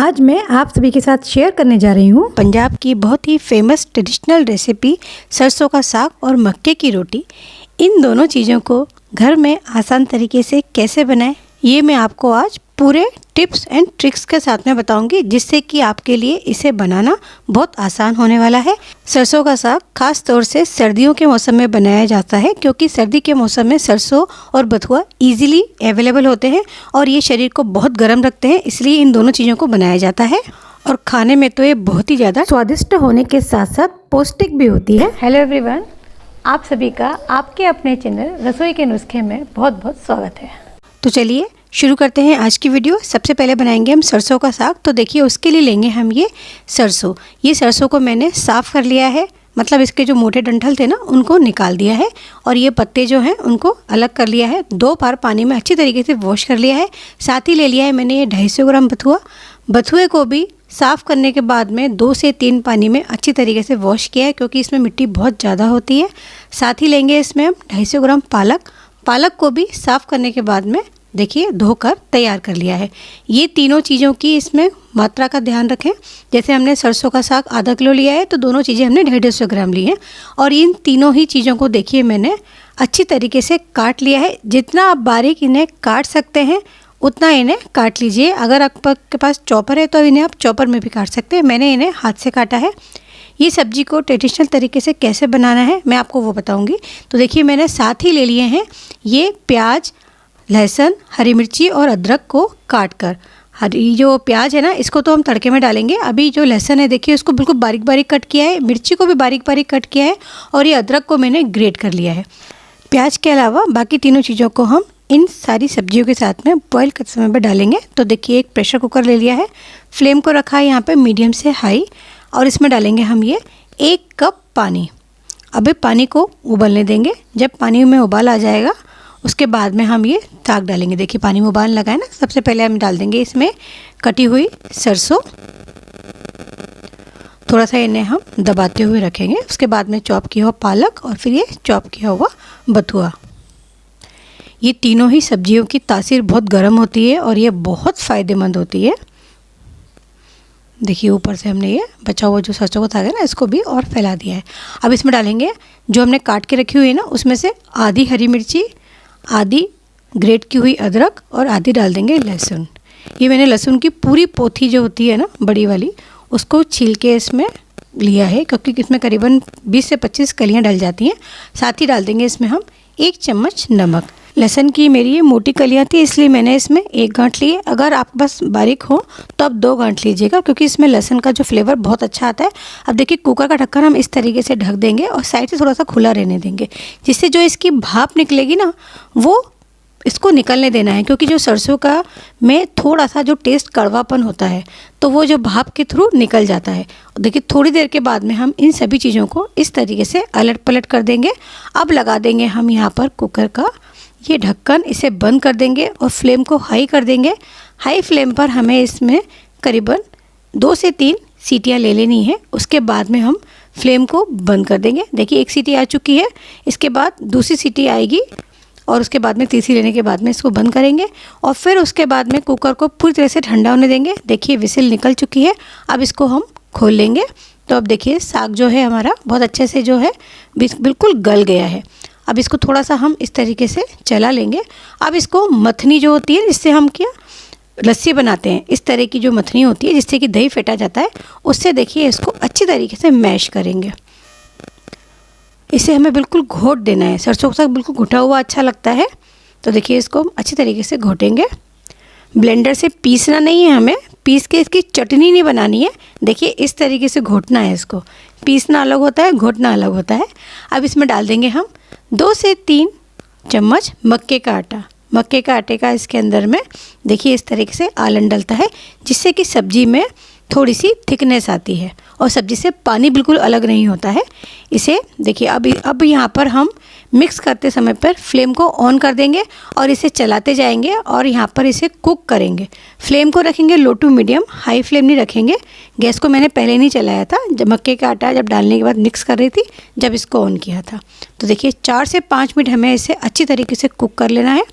आज मैं आप सभी के साथ शेयर करने जा रही हूँ पंजाब की बहुत ही फेमस ट्रेडिशनल रेसिपी सरसों का साग और मक्के की रोटी। इन दोनों चीज़ों को घर में आसान तरीके से कैसे बनाएं, ये मैं आपको आज पूरे टिप्स एंड ट्रिक्स के साथ में बताऊंगी, जिससे कि आपके लिए इसे बनाना बहुत आसान होने वाला है। सरसों का साग खास तौर से सर्दियों के मौसम में बनाया जाता है, क्योंकि सर्दी के मौसम में सरसों और बथुआ इजीली अवेलेबल होते हैं और ये शरीर को बहुत गर्म रखते हैं, इसलिए इन दोनों चीज़ों को बनाया जाता है। और खाने में तो ये बहुत ही ज़्यादा स्वादिष्ट होने के साथ साथ पौष्टिक भी होती है। हेलो एवरीवन, आप सभी का आपके अपने चैनल रसोई के नुस्खे में बहुत बहुत स्वागत है। तो चलिए शुरू करते हैं आज की वीडियो। सबसे पहले बनाएंगे हम सरसों का साग। तो देखिए उसके लिए लेंगे हम ये सरसों को मैंने साफ़ कर लिया है, मतलब इसके जो मोटे डंठल थे ना उनको निकाल दिया है और ये पत्ते जो हैं उनको अलग कर लिया है। 2 बार पानी में अच्छी तरीके से वॉश कर लिया है। साथ ही ले लिया है मैंने ये 250 ग्राम बथुए को भी साफ़ करने के बाद में 2 से 3 पानी में अच्छी तरीके से वॉश किया है, क्योंकि इसमें मिट्टी बहुत ज़्यादा होती है। साथ ही लेंगे इसमें हम 250 ग्राम पालक को भी साफ़ करने के बाद में देखिए धोकर तैयार कर लिया है। ये तीनों चीज़ों की इसमें मात्रा का ध्यान रखें। जैसे हमने सरसों का साग आधा किलो लिया है, तो दोनों चीज़ें हमने 150 ग्राम ली हैं और इन तीनों ही चीज़ों को देखिए मैंने अच्छी तरीके से काट लिया है। जितना आप बारीक इन्हें काट सकते हैं उतना इन्हें काट लीजिए। अगर आपके पास चॉपर है तो इन्हें आप चॉपर में भी काट सकते हैं। मैंने इन्हें हाथ से काटा है। ये सब्जी को ट्रेडिशनल तरीके से कैसे बनाना है मैं आपको वो बताऊंगी। तो देखिए मैंने साथ ही ले लिए हैं ये प्याज, लहसुन, हरी मिर्ची और अदरक को काट कर। हरी जो प्याज है ना इसको तो हम तड़के में डालेंगे। अभी जो लहसुन है देखिए उसको बिल्कुल बारीक बारीक कट किया है, मिर्ची को भी बारीक बारीक कट किया है और ये अदरक को मैंने ग्रेट कर लिया है। प्याज के अलावा बाकी तीनों चीज़ों को हम इन सारी सब्जियों के साथ में बॉईल करते समय पर डालेंगे। तो देखिए एक प्रेशर कुकर ले लिया है, फ्लेम को रखा है यहाँ पर मीडियम से हाई और इसमें डालेंगे हम ये 1 कप पानी। अभी पानी को उबलने देंगे। जब पानी में उबाल आ जाएगा उसके बाद में हम ये साग डालेंगे। देखिए पानी में उबाल लगा है ना। सबसे पहले हम डाल देंगे इसमें कटी हुई सरसों, थोड़ा सा इन्हें हम दबाते हुए रखेंगे। उसके बाद में चॉप किया हुआ पालक और फिर ये चॉप किया हुआ बथुआ। ये तीनों ही सब्जियों की तासीर बहुत गर्म होती है और ये बहुत फ़ायदेमंद होती है। देखिए ऊपर से हमने ये बचा हुआ जो सरसों का साग है ना इसको भी और फैला दिया है। अब इसमें डालेंगे जो हमने काट के रखी हुई है ना, उसमें से आधी हरी मिर्ची, आधी ग्रेट की हुई अदरक और आधी डाल देंगे लहसुन। ये मैंने लहसुन की पूरी पोथी जो होती है ना बड़ी वाली उसको छील के इसमें लिया है, क्योंकि इसमें करीबन 20 से 25 कलियां डल जाती हैं। साथ ही डाल देंगे इसमें हम 1 चम्मच नमक। लहसुन की मेरी ये मोटी कलियां थी इसलिए मैंने इसमें 1 गांठ ली है। अगर आपके पास बारीक हो तो आप 2 गांठ लीजिएगा, क्योंकि इसमें लहसुन का जो फ्लेवर बहुत अच्छा आता है। अब देखिए कुकर का ढक्कन हम इस तरीके से ढक देंगे और साइड से थोड़ा सा खुला रहने देंगे, जिससे जो इसकी भाप निकलेगी ना वो इसको निकलने देना है, क्योंकि जो सरसों का में थोड़ा सा जो टेस्ट कड़वापन होता है तो वो जो भाप के थ्रू निकल जाता है। देखिए थोड़ी देर के बाद में हम इन सभी चीज़ों को इस तरीके से अलट पलट कर देंगे। अब लगा देंगे हम यहाँ पर कुकर का ये ढक्कन, इसे बंद कर देंगे और फ्लेम को हाई कर देंगे। हाई फ्लेम पर हमें इसमें करीबन 2 से 3 सीटियाँ ले लेनी है। उसके बाद में हम फ्लेम को बंद कर देंगे। देखिए 1 सीटी आ चुकी है, इसके बाद दूसरी सीटी आएगी और उसके बाद में तीसरी लेने के बाद में इसको बंद करेंगे और फिर उसके बाद में कुकर को पूरी तरह से ठंडा होने देंगे। देखिए विसिल निकल चुकी है। अब इसको हम खोल लेंगे। तो अब देखिए साग जो है हमारा बहुत अच्छे से जो है बिल्कुल गल गया है। अब इसको थोड़ा सा हम इस तरीके से चला लेंगे। अब इसको मथनी जो होती है जिससे हम क्या लस्सी बनाते हैं, इस तरह की जो मथनी होती है जिससे कि दही फेंटा जाता है, उससे देखिए इसको अच्छी तरीके से मैश करेंगे। इसे हमें बिल्कुल घोट देना है। सरसों का साग बिल्कुल घुटा हुआ अच्छा लगता है। तो देखिए इसको अच्छी तरीके से घोटेंगे। ब्लेंडर से पीसना नहीं है, हमें पीस के इसकी चटनी नहीं बनानी है। देखिए इस तरीके से घोटना है। इसको पीसना अलग होता है, घोटना अलग होता है। अब इसमें डाल देंगे हम 2 से 3 चम्मच मक्के का आटा। मक्के का आटे का इसके अंदर में देखिए इस तरीके से आलन डलता है, जिससे कि सब्जी में थोड़ी सी थिकनेस आती है और सब्जी से पानी बिल्कुल अलग नहीं होता है। इसे देखिए अब यहाँ पर हम मिक्स करते समय पर फ्लेम को ऑन कर देंगे और इसे चलाते जाएंगे और यहाँ पर इसे कुक करेंगे। फ्लेम को रखेंगे लो टू मीडियम, हाई फ्लेम नहीं रखेंगे। गैस को मैंने पहले नहीं चलाया था, जब मक्के का आटा जब डालने के बाद मिक्स कर रही थी जब इसको ऑन किया था। तो देखिए 4 से 5 मिनट हमें इसे अच्छी तरीके से कुक कर लेना है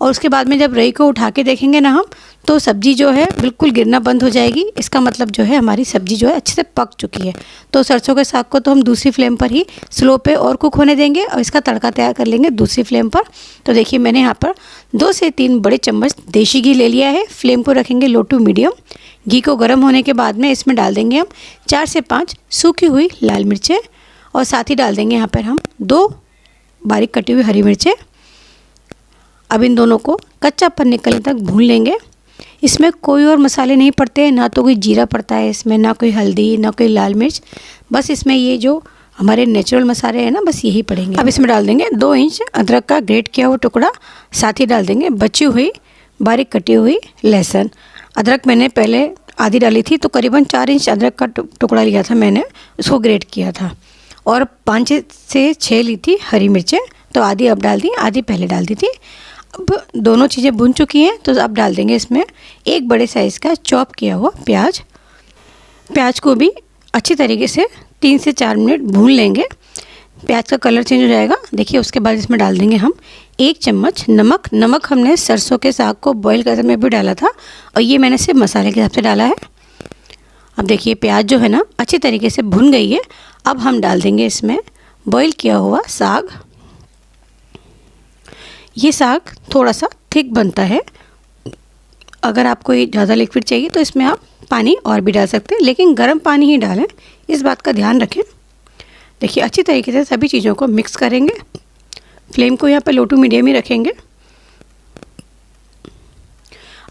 और उसके बाद में जब रई को उठा के देखेंगे ना हम, तो सब्ज़ी जो है बिल्कुल गिरना बंद हो जाएगी। इसका मतलब जो है हमारी सब्ज़ी जो है अच्छे से पक चुकी है। तो सरसों के साग को तो हम दूसरी फ्लेम पर ही स्लो पे और कुक होने देंगे और इसका तड़का तैयार कर लेंगे दूसरी फ्लेम पर। तो देखिए मैंने यहाँ पर 2 से 3 बड़े चम्मच देसी घी ले लिया है। फ्लेम को रखेंगे लो टू मीडियम। घी को गर्म होने के बाद में इसमें डाल देंगे हम 4 से 5 सूखी हुई लाल मिर्चें और साथ ही डाल देंगे यहाँ पर हम 2 बारीक कटी हुई हरी मिर्चें। अब इन दोनों को कच्चापन निकलने तक भून लेंगे। इसमें कोई और मसाले नहीं पड़ते हैं, ना तो कोई जीरा पड़ता है इसमें, ना कोई हल्दी, ना कोई लाल मिर्च। बस इसमें ये जो हमारे नेचुरल मसाले हैं ना, बस यही पड़ेंगे। अब इसमें डाल देंगे 2 इंच अदरक का ग्रेट किया हुआ टुकड़ा। साथ ही डाल देंगे बची हुई बारीक कटी हुई लहसुन। अदरक मैंने पहले आधी डाली थी, तो करीबन 4 इंच अदरक का टुकड़ा लिया था मैंने, उसको ग्रेट किया था। और 5 से 6 ली थी हरी मिर्चें, तो आधी अब डाल दी, आधी पहले डाल दी थी। अब दोनों चीज़ें भुन चुकी हैं, तो अब डाल देंगे इसमें 1 बड़े साइज़ का चॉप किया हुआ प्याज। प्याज को भी अच्छी तरीके से 3 से 4 मिनट भून लेंगे। प्याज का कलर चेंज हो जाएगा। देखिए उसके बाद इसमें डाल देंगे हम 1 चम्मच नमक। नमक हमने सरसों के साग को बॉईल करने में भी डाला था और ये मैंने सिर्फ मसाले के हिसाब से डाला है। अब देखिए प्याज जो है ना अच्छी तरीके से भुन गई है। अब हम डाल देंगे इसमें बॉईल किया हुआ साग। ये साग थोड़ा सा थिक बनता है। अगर आपको ये ज़्यादा लिक्विड चाहिए तो इसमें आप पानी और भी डाल सकते हैं, लेकिन गर्म पानी ही डालें, इस बात का ध्यान रखें। देखिए अच्छी तरीके से सभी चीज़ों को मिक्स करेंगे। फ्लेम को यहाँ पर लो टू मीडियम ही रखेंगे।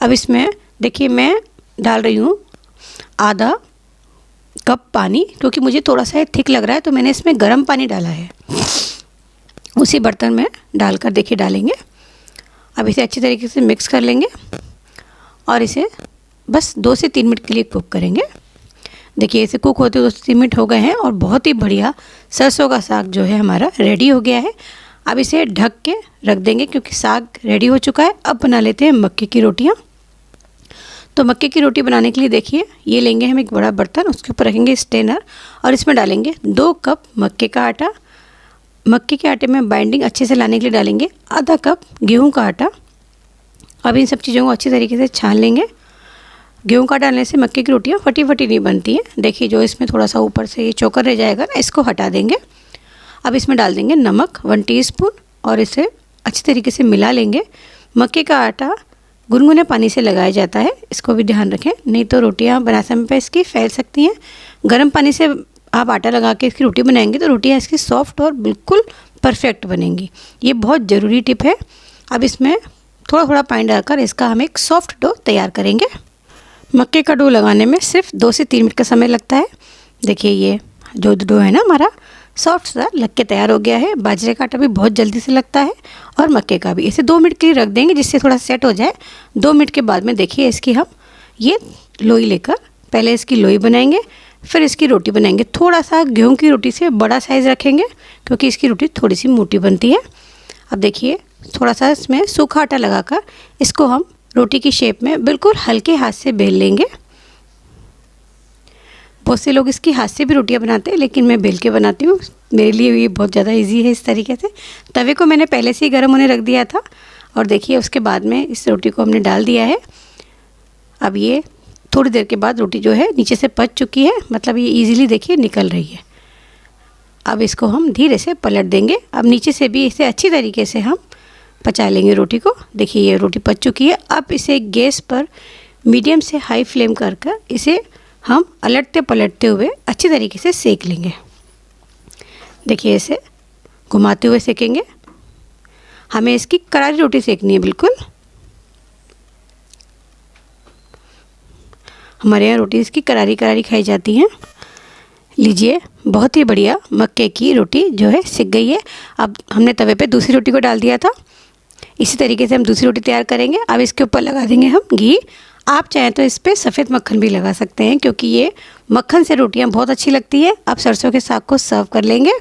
अब इसमें देखिए मैं डाल रही हूँ आधा कप पानी, क्योंकि मुझे थोड़ा सा थिक लग रहा है, तो मैंने इसमें गर्म पानी डाला है। उसी बर्तन में डालकर देखिए डालेंगे। अब इसे अच्छी तरीके से मिक्स कर लेंगे और इसे बस 2 से 3 मिनट के लिए कुक करेंगे। देखिए इसे कुक होते 2 से 3 मिनट हो गए हैं और बहुत ही बढ़िया सरसों का साग जो है हमारा रेडी हो गया है। अब इसे ढक के रख देंगे क्योंकि साग रेडी हो चुका है। अब बना लेते हैं मक्के की रोटियाँ। तो मक्के की रोटी बनाने के लिए देखिए ये लेंगे हम एक बड़ा बर्तन, उसके ऊपर रखेंगे स्ट्रेनर और इसमें डालेंगे 2 कप मक्के का आटा। मक्के के आटे में बाइंडिंग अच्छे से लाने के लिए डालेंगे आधा कप गेहूं का आटा। अब इन सब चीज़ों को अच्छी तरीके से छान लेंगे। गेहूं का डालने से मक्के की रोटियां फटी फटी नहीं बनती हैं। देखिए जो इसमें थोड़ा सा ऊपर से ये चोकर रह जाएगा ना, इसको हटा देंगे। अब इसमें डाल देंगे नमक 1 टीस्पून और इसे अच्छी तरीके से मिला लेंगे। मक्के का आटा गुनगुने पानी से लगाया जाता है, इसको भी ध्यान रखें, नहीं तो रोटियाँ बनाते समय पे इसकी फैल सकती हैं। गर्म पानी से आप आटा लगा के इसकी रोटी बनाएंगे तो रोटियाँ इसकी सॉफ्ट और बिल्कुल परफेक्ट बनेंगी। ये बहुत ज़रूरी टिप है। अब इसमें थोड़ा थोड़ा पानी डालकर इसका हम एक सॉफ्ट डो तैयार करेंगे। मक्के का डो लगाने में सिर्फ 2 से 3 मिनट का समय लगता है। देखिए ये जो डो है ना हमारा सॉफ्ट सा लग के तैयार हो गया है। बाजरे का आटा भी बहुत जल्दी से लगता है और मक्के का भी। इसे 2 मिनट के लिए रख देंगे जिससे थोड़ा सेट हो जाए। 2 मिनट के बाद में देखिए इसकी हम ये लोई लेकर पहले इसकी लोई बनाएंगे, फिर इसकी रोटी बनाएंगे। थोड़ा सा गेहूं की रोटी से बड़ा साइज़ रखेंगे क्योंकि इसकी रोटी थोड़ी सी मोटी बनती है। अब देखिए थोड़ा सा इसमें सूखा आटा लगाकर इसको हम रोटी की शेप में बिल्कुल हल्के हाथ से बेल लेंगे। बहुत से लोग इसकी हाथ से भी रोटियां बनाते हैं, लेकिन मैं बेल के बनाती हूँ। मेरे लिए ये बहुत ज़्यादा इजी है। इस तरीके से तवे को मैंने पहले से ही गर्म होने रख दिया था और देखिए उसके बाद में इस रोटी को हमने डाल दिया है। अब ये थोड़ी देर के बाद रोटी जो है नीचे से पच चुकी है, मतलब ये इजीली देखिए निकल रही है। अब इसको हम धीरे से पलट देंगे। अब नीचे से भी इसे अच्छी तरीके से हम पचा लेंगे रोटी को। देखिए ये रोटी पच चुकी है। अब इसे गैस पर मीडियम से हाई फ्लेम कर इसे हम अलटते पलटते हुए अच्छी तरीके से सेक लेंगे। देखिए इसे घुमाते हुए सेकेंगे। हमें इसकी करारी रोटी सेकनी है बिल्कुल। हमारे यहाँ रोटी इसकी करारी करारी खाई जाती हैं। लीजिए बहुत ही बढ़िया मक्के की रोटी जो है सिक गई है। अब हमने तवे पे दूसरी रोटी को डाल दिया था। इसी तरीके से हम दूसरी रोटी तैयार करेंगे। अब इसके ऊपर लगा देंगे हम घी। आप चाहें तो इस पर सफ़ेद मक्खन भी लगा सकते हैं क्योंकि ये मक्खन से रोटियां बहुत अच्छी लगती है। अब सरसों के साग को सर्व कर लेंगे।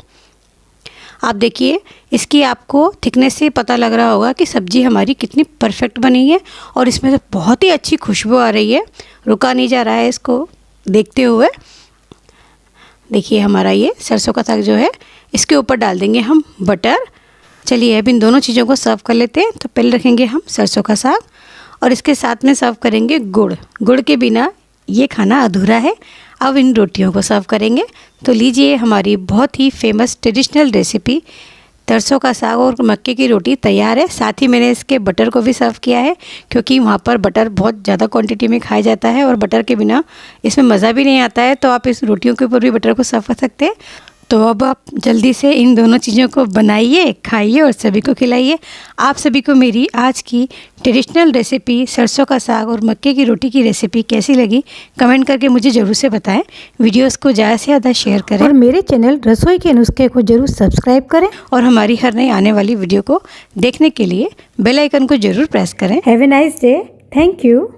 आप देखिए इसकी आपको थिकनेस से पता लग रहा होगा कि सब्ज़ी हमारी कितनी परफेक्ट बनी है और इसमें से बहुत ही अच्छी खुशबू आ रही है। रुका नहीं जा रहा है इसको देखते हुए। देखिए हमारा ये सरसों का साग जो है इसके ऊपर डाल देंगे हम बटर। चलिए अब इन दोनों चीज़ों को सर्व कर लेते हैं। तो पहले रखेंगे हम सरसों का साग और इसके साथ में सर्व करेंगे गुड़। गुड़ के बिना ये खाना अधूरा है। अब इन रोटियों को सर्व करेंगे। तो लीजिए, हमारी बहुत ही फेमस ट्रेडिशनल रेसिपी सरसों का साग और मक्के की रोटी तैयार है। साथ ही मैंने इसके बटर को भी सर्व किया है, क्योंकि वहाँ पर बटर बहुत ज़्यादा क्वांटिटी में खाया जाता है और बटर के बिना इसमें मज़ा भी नहीं आता है। तो आप इस रोटियों के ऊपर भी बटर को सर्व कर सकते हैं। तो अब आप जल्दी से इन दोनों चीज़ों को बनाइए, खाइए और सभी को खिलाइए। आप सभी को मेरी आज की ट्रेडिशनल रेसिपी सरसों का साग और मक्के की रोटी की रेसिपी कैसी लगी, कमेंट करके मुझे ज़रूर से बताएं। वीडियोस को ज़्यादा से ज़्यादा शेयर करें और मेरे चैनल रसोई के नुस्खे को जरूर सब्सक्राइब करें। और हमारी हर नई आने वाली वीडियो को देखने के लिए बेल आइकन को ज़रूर प्रेस करें। Have a nice day. Thank you.